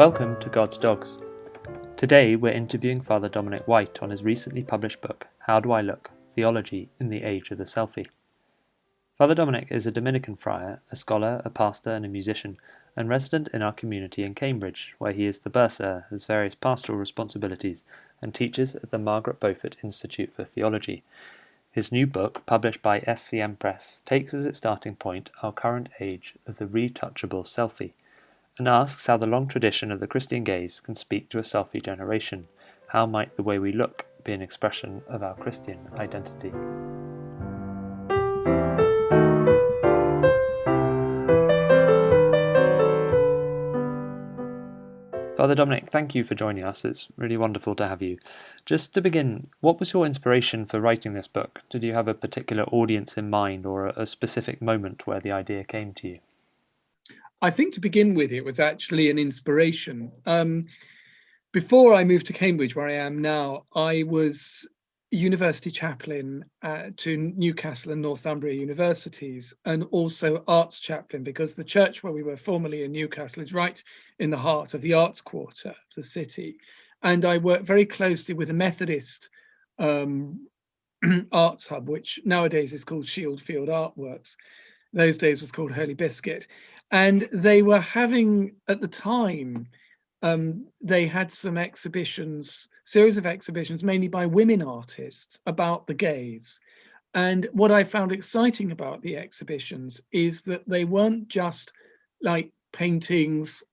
Welcome to God's Dogs. Today we're interviewing Fr Dominic White on his recently published book, How Do I Look? Theology in the Age of the Selfie. Fr Dominic is a Dominican friar, a scholar, a pastor and a musician, and resident in our community in Cambridge, where he is the bursar, has various pastoral responsibilities, and teaches at the Margaret Beaufort Institute for Theology. His new book, published by SCM Press, takes as its starting point our current age of the retouchable selfie, and asks how the long tradition of the Christian gaze can speak to a selfie generation. How might the way we look be an expression of our Christian identity? Fr Dominic, thank you for joining us. It's really wonderful to have you. Just to begin, what was your inspiration for writing this book? Did you have a particular audience in mind or a specific moment where the idea came to you? I think to begin with, it was actually an inspiration. Before I moved to Cambridge, where I am now, I was university chaplain to Newcastle and Northumbria universities, and also arts chaplain, because the church where we were formerly in Newcastle is right in the heart of the arts quarter of the city. And I worked very closely with a Methodist arts hub, which nowadays is called Shieldfield Artworks. Those days was called Holy Biscuit. And they were having, at the time, they had some series of exhibitions, mainly by women artists, about the gaze. And what I found exciting about the exhibitions is that they weren't just like paintings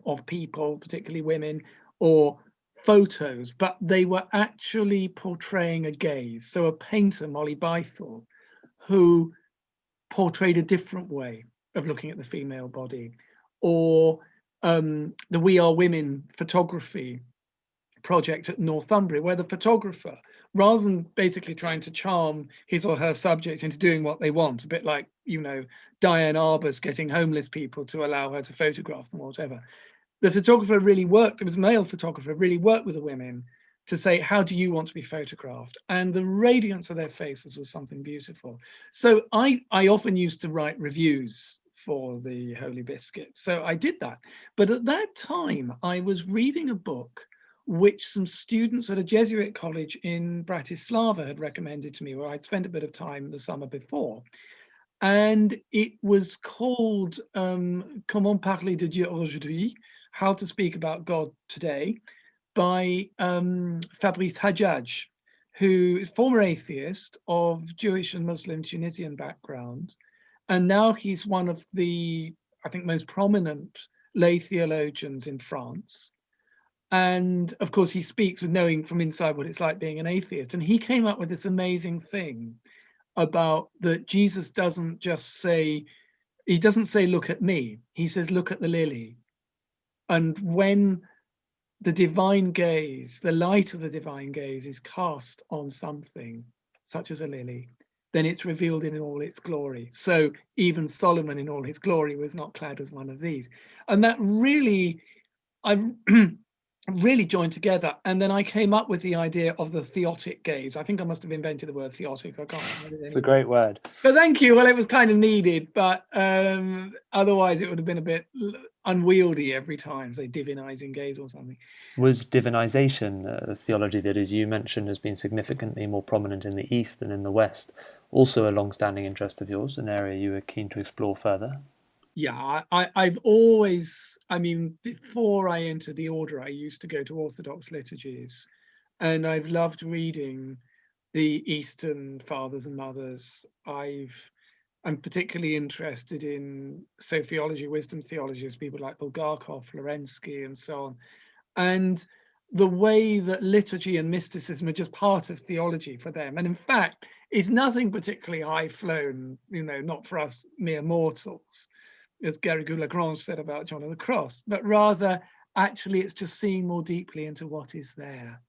of people, particularly women, or photos, but they were actually portraying a gaze. So a painter, Molly Bythell, who portrayed a different way of looking at the female body, or the We Are Women photography project at Northumbria, where the photographer, rather than basically trying to charm his or her subject into doing what they want, a bit like, Diane Arbus getting homeless people to allow her to photograph them or whatever, the photographer really worked, it was a male photographer, really worked with the women to say, how do you want to be photographed? And the radiance of their faces was something beautiful. So I often used to write reviews for the Holy Biscuit. So I did that. But at that time, I was reading a book which some students at a Jesuit college in Bratislava had recommended to me, where I'd spent a bit of time the summer before. And it was called Comment parler de Dieu aujourd'hui? How to Speak About God Today, by Fabrice Hajjaj, who is former atheist of Jewish and Muslim Tunisian background. And now he's one of the, I think, most prominent lay theologians in France. And of course, he speaks with knowing from inside what it's like being an atheist. And he came up with this amazing thing about that Jesus doesn't just say, he doesn't say, look at me. He says, look at the lily. And when the divine gaze, the light of the divine gaze is cast on something such as a lily, then it's revealed in all its glory. So even Solomon in all his glory was not clad as one of these. And that really, I really joined together. And then I came up with the idea of the theotic gaze. I think I must have invented the word theotic. I can't remember. It's a great word. But thank you. Well, it was kind of needed, but otherwise it would have been a bit unwieldy every time, say divinizing gaze or something. Was divinization, a theology that, as you mentioned, has been significantly more prominent in the East than in the West, also a long-standing interest of yours, an area you were keen to explore further? Yeah, I've always, before I entered the order, I used to go to Orthodox liturgies, and I've loved reading the Eastern fathers and mothers. I'm particularly interested in sophiology, wisdom theology, as people like Bulgakov, Florensky, and so on. And the way that liturgy and mysticism are just part of theology for them. And in fact, it's nothing particularly high flown, not for us mere mortals, as Garrigou-Lagrange said about John of the Cross, but rather, actually, it's just seeing more deeply into what is there.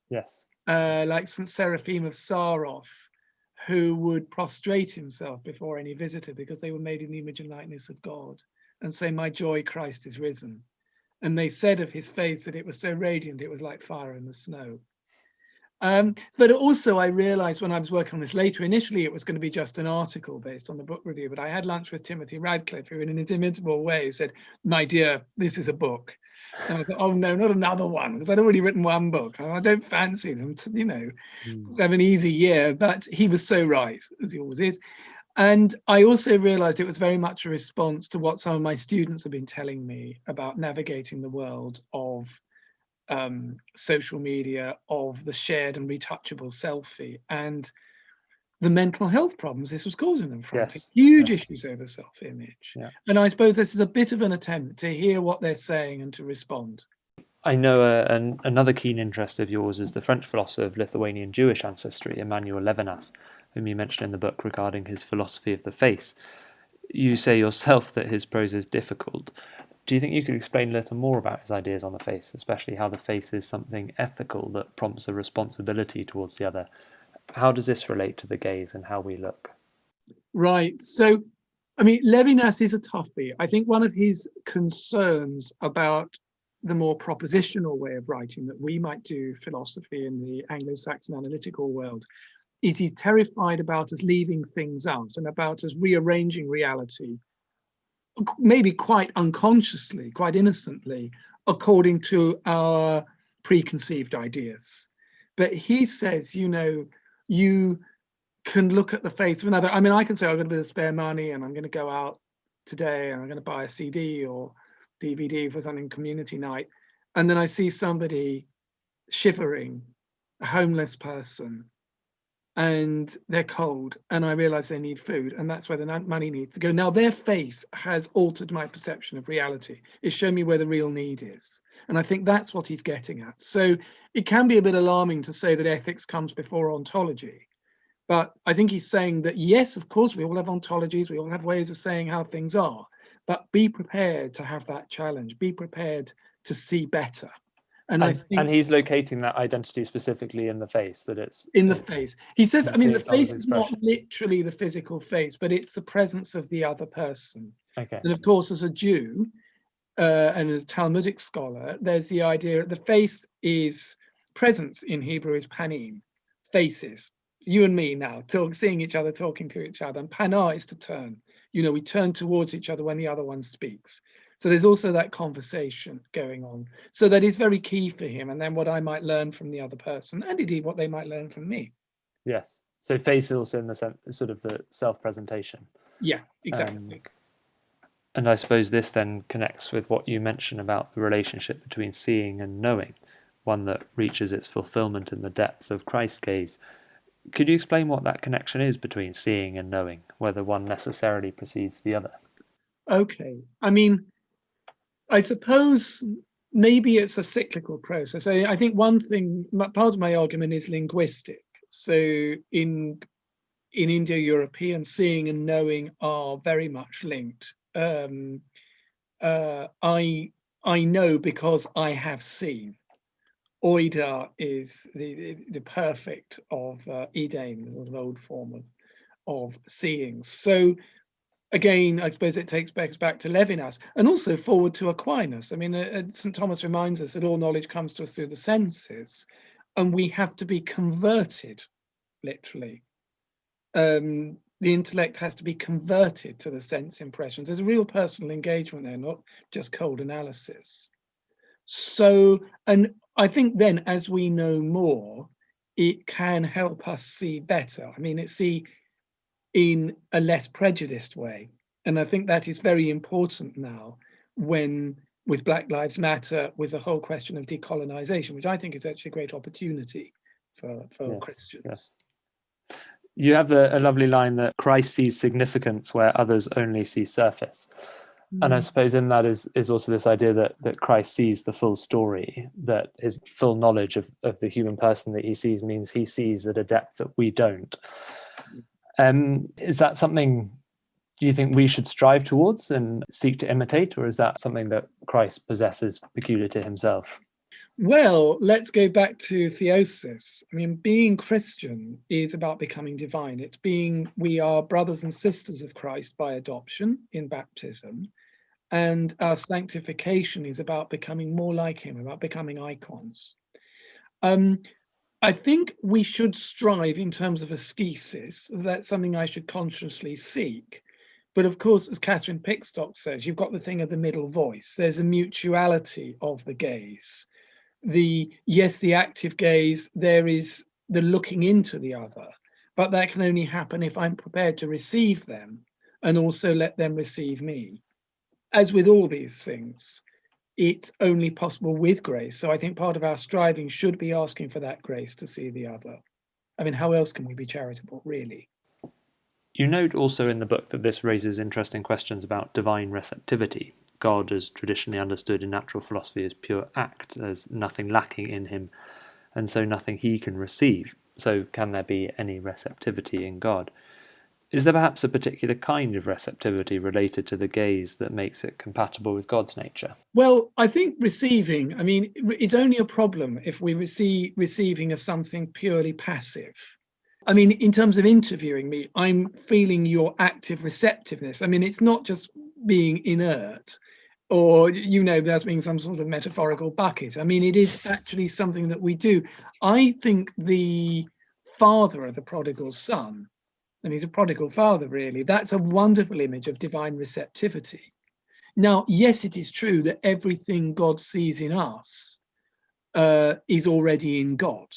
Yes. Like St. Seraphim of Sarov, who would prostrate himself before any visitor because they were made in the image and likeness of God, and say, my joy, Christ is risen. And they said of his face that it was so radiant, it was like fire in the snow. But also I realized when I was working on this later, initially it was going to be just an article based on the book review, but I had lunch with Timothy Radcliffe, who in his inimitable way said, "My dear, this is a book." And I thought, oh no, not another one, because I'd already written one book. I don't fancy them to, have an easy year, but he was so right, as he always is. And I also realized it was very much a response to what some of my students have been telling me about navigating the world of social media, of the shared and retouchable selfie, and the mental health problems this was causing them, frankly. Yes. Huge Yes. issues over self-image. Yeah. And I suppose this is a bit of an attempt to hear what they're saying and to respond. I know another keen interest of yours is the French philosopher of Lithuanian Jewish ancestry, Emmanuel Levinas, whom you mention in the book regarding his philosophy of the face. You say yourself that his prose is difficult. Do you think you could explain a little more about his ideas on the face, especially how the face is something ethical that prompts a responsibility towards the other? How does this relate to the gaze and how we look? Right. So, I mean, Levinas is a toughie. I think one of his concerns about the more propositional way of writing that we might do philosophy in the Anglo-Saxon analytical world is he's terrified about us leaving things out and about us rearranging reality, maybe quite unconsciously, quite innocently, according to our preconceived ideas. But he says, you can look at the face of another. I mean, I can say I've got a bit of spare money and I'm going to go out today and I'm going to buy a CD or DVD for something community night. And then I see somebody shivering, a homeless person, and they're cold, and I realize they need food, and that's where the money needs to go. Now, their face has altered my perception of reality. It's shown me where the real need is. And I think that's what he's getting at. So it can be a bit alarming to say that ethics comes before ontology. But I think he's saying that, yes, of course, we all have ontologies. We all have ways of saying how things are. But be prepared to have that challenge. Be prepared to see better. And I think, and he's locating that identity specifically in the face, that it's in the face. He says, I mean, the someone's face is not expression. literally the physical face, but it's the presence of the other person. Okay. And of course, as a Jew and as a Talmudic scholar, there's the idea the face is presence in Hebrew is panim, faces. You and me now, seeing each other, talking to each other. And pana is to turn. We turn towards each other when the other one speaks. So there's also that conversation going on. So that is very key for him. And then what I might learn from the other person, and indeed what they might learn from me. Yes. So face also in the sense, sort of the self-presentation. Yeah, exactly. And I suppose this then connects with what you mentioned about the relationship between seeing and knowing, one that reaches its fulfillment in the depth of Christ's gaze. Could you explain what that connection is between seeing and knowing, whether one necessarily precedes the other? Okay. I mean, I suppose maybe it's a cyclical process. I think one thing, part of my argument is linguistic. So in Indo-European, seeing and knowing are very much linked. I know because I have seen. Oida is the perfect of Edain, the sort of old form of seeing. So again, I suppose it takes us back to Levinas and also forward to Aquinas. I mean, St. Thomas reminds us that all knowledge comes to us through the senses, and we have to be converted, literally. The intellect has to be converted to the sense impressions. There's a real personal engagement there, not just cold analysis. So, and I think then as we know more, it can help us see better. I mean, see in a less prejudiced way. And I think that is very important now when with Black Lives Matter, with the whole question of decolonization, which I think is actually a great opportunity for Yes, Christians. Yes. You have a lovely line that Christ sees significance where others only see surface. And I suppose in that is also this idea that Christ sees the full story, that his full knowledge of the human person that he sees means he sees at a depth that we don't. Is that something, do you think we should strive towards and seek to imitate, or is that something that Christ possesses peculiar to himself? Well, let's go back to theosis. I mean, being Christian is about becoming divine. We are brothers and sisters of Christ by adoption in baptism. And our sanctification is about becoming more like him, about becoming icons. I think we should strive in terms of ascesis. That's something I should consciously seek. But of course, as Catherine Pickstock says, you've got the thing of the middle voice. There's a mutuality of the gaze. The active gaze, there is the looking into the other, but that can only happen if I'm prepared to receive them and also let them receive me. As with all these things, it's only possible with grace. So I think part of our striving should be asking for that grace to see the other. I mean, how else can we be charitable, really? You note also in the book that this raises interesting questions about divine receptivity. God, as traditionally understood in natural philosophy, is pure act. There's nothing lacking in him, and so nothing he can receive. So can there be any receptivity in God? Is there perhaps a particular kind of receptivity related to the gaze that makes it compatible with God's nature? Well, I think receiving, I mean, it's only a problem if we receiving as something purely passive. I mean, in terms of interviewing me, I'm feeling your active receptiveness. I mean, it's not just being inert or, that's being some sort of metaphorical bucket. I mean, it is actually something that we do. I think the father of the prodigal son, and he's a prodigal father, really, that's a wonderful image of divine receptivity. Now, yes, it is true that everything God sees in us is already in God,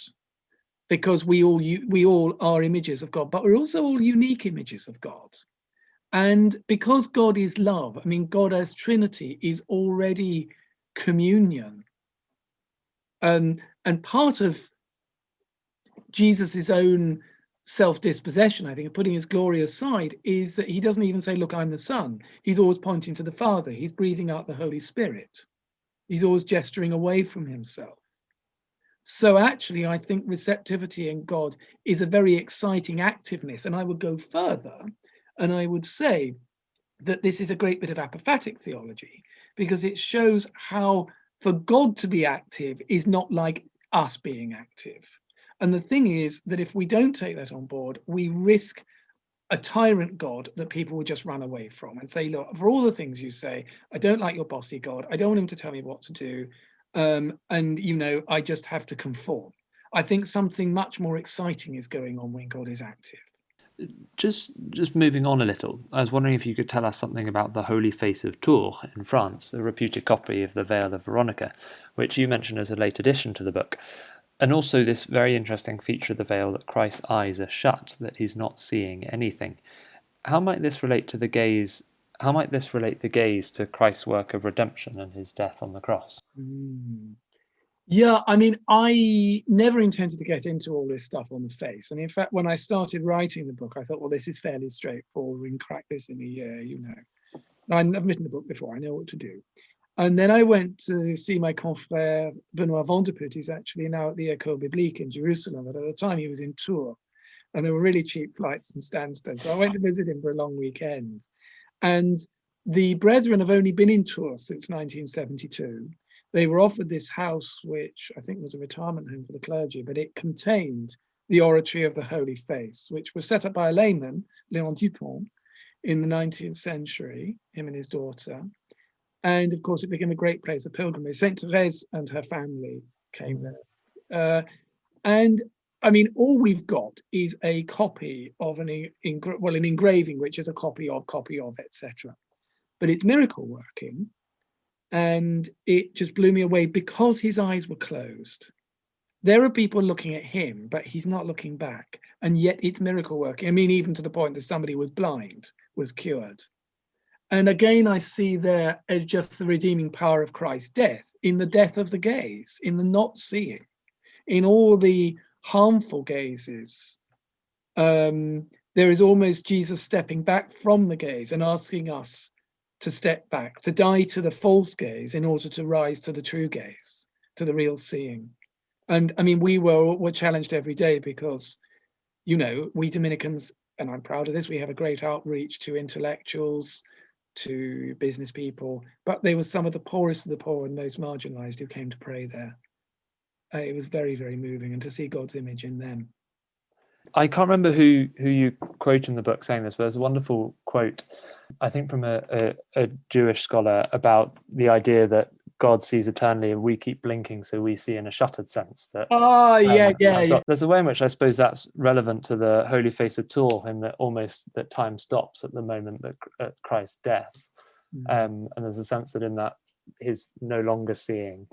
because we all are images of God, but we're also all unique images of God. And because God is love, I mean, God as Trinity is already communion. And part of Jesus's own self-dispossession, I think, putting his glory aside, is that he doesn't even say, look, I'm the Son. He's always pointing to the Father. He's breathing out the Holy Spirit. He's always gesturing away from himself. So actually, I think receptivity in God is a very exciting activeness. And I would go further and I would say that this is a great bit of apophatic theology, because it shows how for God to be active is not like us being active. And the thing is that if we don't take that on board, we risk a tyrant God that people will just run away from and say, look, for all the things you say, I don't like your bossy God. I don't want him to tell me what to do. And, I just have to conform. I think something much more exciting is going on when God is active. Just moving on a little, I was wondering if you could tell us something about the Holy Face of Tours in France, a reputed copy of the Veil of Veronica, which you mention as a late addition to the book, and also this very interesting feature of the veil that Christ's eyes are shut, that he's not seeing anything. How might this relate to the gaze? How might this relate the gaze to Christ's work of redemption and his death on the cross? Yeah, I mean, I never intended to get into all this stuff on the face. And in fact, when I started writing the book, I thought, well, this is fairly straightforward. We can crack this in a year, I've written the book before, I know what to do. And then I went to see my confrère Benoit Vanderput, who's actually now at the École Biblique in Jerusalem. But at the time he was in Tours, and there were really cheap flights from Stansted. So I went to visit him for a long weekend. And the brethren have only been in Tours since 1972. They were offered this house, which I think was a retirement home for the clergy, but it contained the Oratory of the Holy Face, which was set up by a layman, Léon Dupont, in the 19th century, him and his daughter. And of course, it became a great place of pilgrimage. Saint Therese and her family came there. And I mean, all we've got is a copy of an engraving, which is a copy of, etc. But it's miracle working. And it just blew me away because his eyes were closed. There are people looking at him, but he's not looking back. And yet it's miracle working. I mean, even to the point that somebody was blind, was cured. And again, I see there as just the redeeming power of Christ's death, in the death of the gaze, in the not seeing, in all the harmful gazes. There is almost Jesus stepping back from the gaze and asking us to step back, to die to the false gaze in order to rise to the true gaze, to the real seeing. And I mean, we were challenged every day because, we Dominicans, and I'm proud of this, we have a great outreach to intellectuals, to business people, but they were some of the poorest of the poor and most marginalized who came to pray there. It was very, very moving, and to see God's image in them. I can't remember who you quote in the book saying this, but there's a wonderful quote, I think from a Jewish scholar, about the idea that God sees eternally and we keep blinking, so we see in a shuttered sense. That there's a way in which I suppose that's relevant to the Holy Face of Tours, in that almost that time stops at the moment that at Christ's death, and there's a sense that in that he's no longer seeing.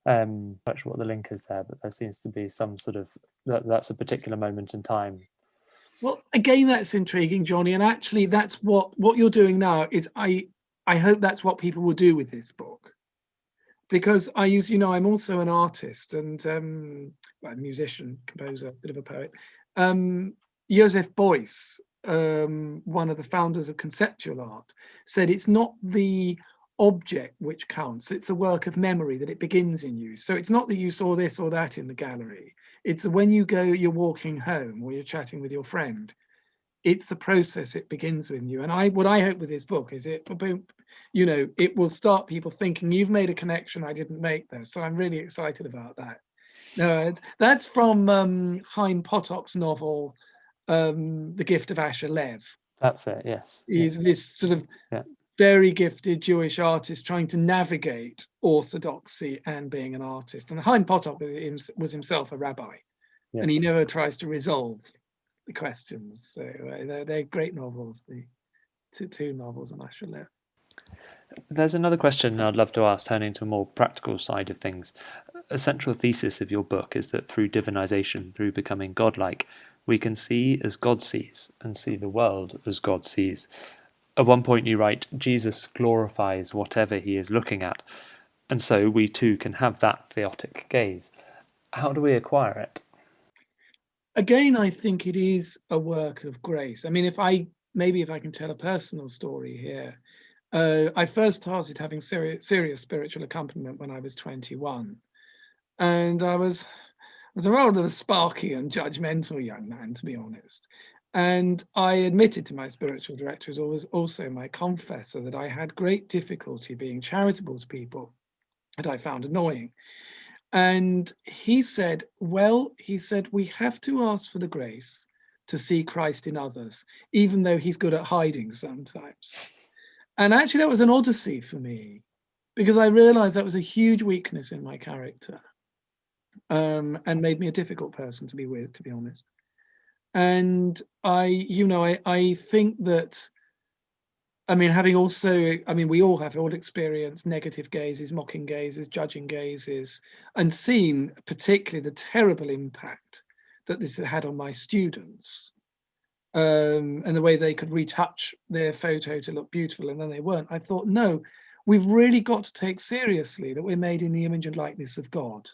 Much what the link is there, but there seems to be some sort of that's a particular moment in time. Well, again, that's intriguing, Johnny, and actually that's what you're doing now. Is I hope that's what people will do with this book, because I'm also an artist and a musician, composer, bit of a poet. Joseph Beuys, one of the founders of conceptual art, said it's not the object which counts, it's the work of memory, that it begins in you. So it's not that you saw this or that in the gallery, it's when you're walking home or you're chatting with your friend, it's the process, it begins with you. And what I hope with this book is it will start people thinking, you've made a connection I didn't make there. So I'm really excited about that. No, that's from Chaim Potok's novel, The Gift of Asher Lev. That's it, yes. He's this sort of very gifted Jewish artist trying to navigate orthodoxy and being an artist. And Chaim Potok was himself a rabbi, and he never tries to resolve the questions. So they're great novels, the two novels on Asher Lev. There's another question I'd love to ask, turning to a more practical side of things. A central thesis of your book is that through divinization, through becoming godlike, we can see as God sees and see the world as God sees. At one point you write, Jesus glorifies whatever he is looking at, and so we too can have that theotic gaze. How do we acquire it? Again, I think it is a work of grace. I mean, if I can tell a personal story here. I first started having serious spiritual accompaniment when I was 21. And I was a rather sparky and judgmental young man, to be honest. And I admitted to my spiritual director, who was also my confessor, that I had great difficulty being charitable to people that I found annoying. And he said, we have to ask for the grace to see Christ in others, even though he's good at hiding sometimes. And actually, that was an odyssey for me, because I realized that was a huge weakness in my character, and made me a difficult person to be with, to be honest. And I think that, we all have all experienced negative gazes, mocking gazes, judging gazes, and seen particularly the terrible impact that this had on my students, and the way they could retouch their photo to look beautiful and then they weren't. I thought, no, we've really got to take seriously that we're made in the image and likeness of God.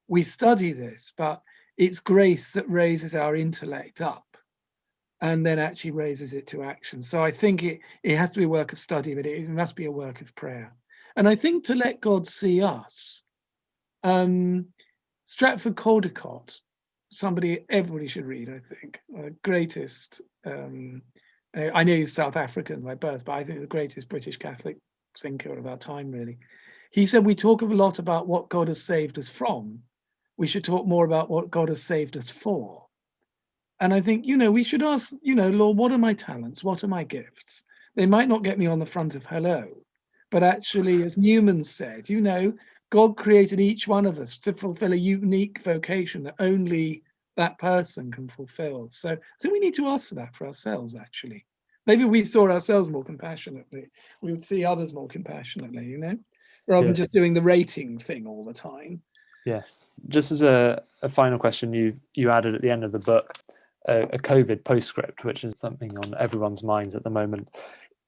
We study this, but it's grace that raises our intellect up and then actually raises it to action. So I think it has to be a work of study, but it must be a work of prayer. And I think to let God see us, Stratford Caldecott, everybody should read, I think, greatest, I know he's South African by birth, but I think the greatest British Catholic thinker of our time, really. He said, we talk a lot about what God has saved us from. We should talk more about what God has saved us for. And I think, we should ask, Lord, what are my talents? What are my gifts? They might not get me on the front of hello, but actually, as Newman said, God created each one of us to fulfill a unique vocation that only that person can fulfill. So I think we need to ask for that for ourselves, actually. Maybe we saw ourselves more compassionately. We would see others more compassionately, rather than just doing the rating thing all the time. Yes. Just as a final question, you added at the end of the book a COVID postscript, which is something on everyone's minds at the moment.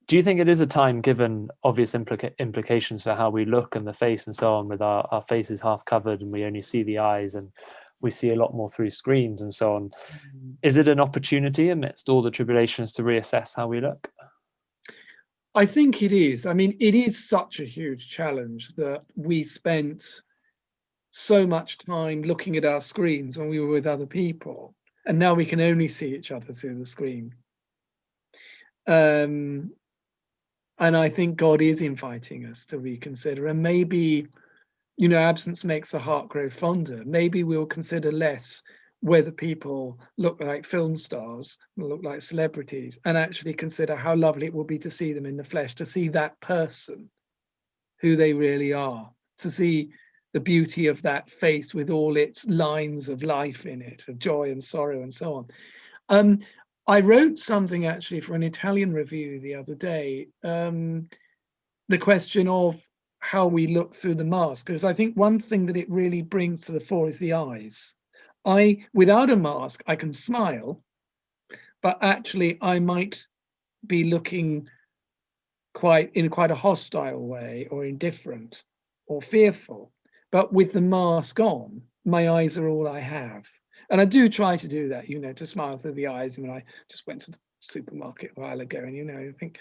Do you think it is a time, given obvious implications for how we look and the face and so on, with our faces half covered and we only see the eyes and we see a lot more through screens and so on? Is it an opportunity amidst all the tribulations to reassess how we look? I think it is. It is such a huge challenge that we spent so much time looking at our screens when we were with other people, and now we can only see each other through the screen. And I think God is inviting us to reconsider, and maybe, absence makes the heart grow fonder. Maybe we'll consider less whether people look like film stars, look like celebrities, and actually consider how lovely it will be to see them in the flesh, to see that person. who they really are, to see the beauty of that face with all its lines of life in it, of joy and sorrow and so on. I wrote something actually for an Italian review the other day, the question of how we look through the mask, because I think one thing that it really brings to the fore is the eyes. Without a mask, I can smile, but actually I might be looking in quite a hostile way, or indifferent or fearful. But with the mask on, my eyes are all I have. And I do try to do that, to smile through the eyes. I mean, I just went to the supermarket a while ago, and I think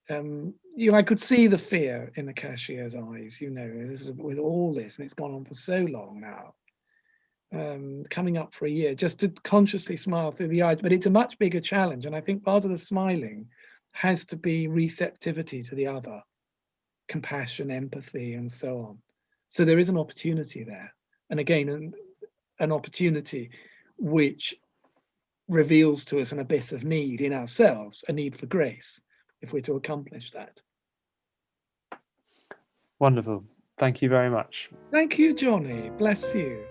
I could see the fear in the cashier's eyes, with all this, and it's gone on for so long now, coming up for a year, just to consciously smile through the eyes. But it's a much bigger challenge, and I think part of the smiling has to be receptivity to the other, compassion, empathy, and so on. So there is an opportunity there, and again, an opportunity which reveals to us an abyss of need in ourselves, a need for grace, if we're to accomplish that. Wonderful. Thank you very much. Thank you, Johnny. Bless you.